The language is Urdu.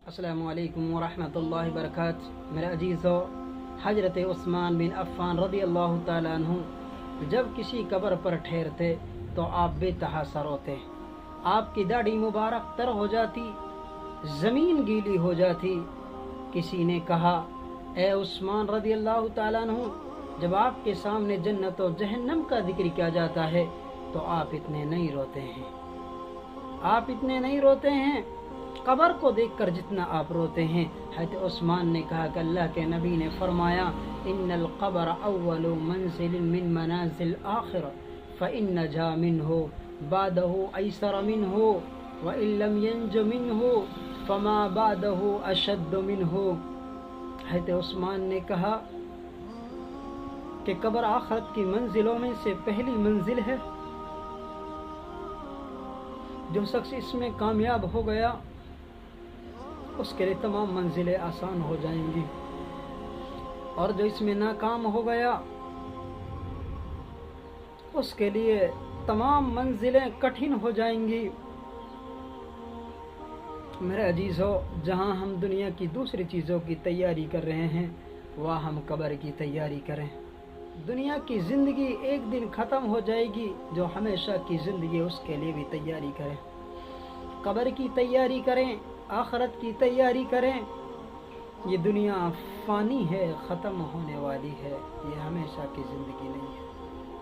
السلام علیکم ورحمۃ اللہ وبرکاتہ۔ میرے عزیزو، حضرت عثمان بن عفان رضی اللہ تعالیٰ عنہ جب کسی قبر پر ٹھہرتے تو آپ بے تحاشا روتے، آپ کی داڑھی مبارک تر ہو جاتی، زمین گیلی ہو جاتی۔ کسی نے کہا، اے عثمان رضی اللہ تعالیٰ عنہ، جب آپ کے سامنے جنت و جہنم کا ذکر کیا جاتا ہے تو آپ اتنے نہیں روتے ہیں، آپ اتنے نہیں روتے ہیں قبر کو دیکھ کر جتنا آپ روتے ہیں۔ حضرت عثمان نے کہا کہ اللہ کے نبی نے فرمایا، ان القبر اول منزل من منازل آخر فإن نجا منه بعده ایسر منه وإن لم ينج منه فما بعده اشد منه۔ حضرت عثمان نے کہا کہ قبر آخرت کی منزلوں میں سے پہلی منزل ہے، جو شخص اس میں کامیاب ہو گیا اس کے لیے تمام منزلیں آسان ہو جائیں گی، اور جو اس میں ناکام ہو گیا اس کے لیے تمام منزلیں کٹھن ہو جائیں گی۔ میرے عزیزو، جہاں ہم دنیا کی دوسری چیزوں کی تیاری کر رہے ہیں وہاں ہم قبر کی تیاری کریں۔ دنیا کی زندگی ایک دن ختم ہو جائے گی، جو ہمیشہ کی زندگی اس کے لیے بھی تیاری کریں، قبر کی تیاری کریں، آخرت کی تیاری کریں۔ یہ دنیا فانی ہے، ختم ہونے والی ہے، یہ ہمیشہ کی زندگی نہیں ہے۔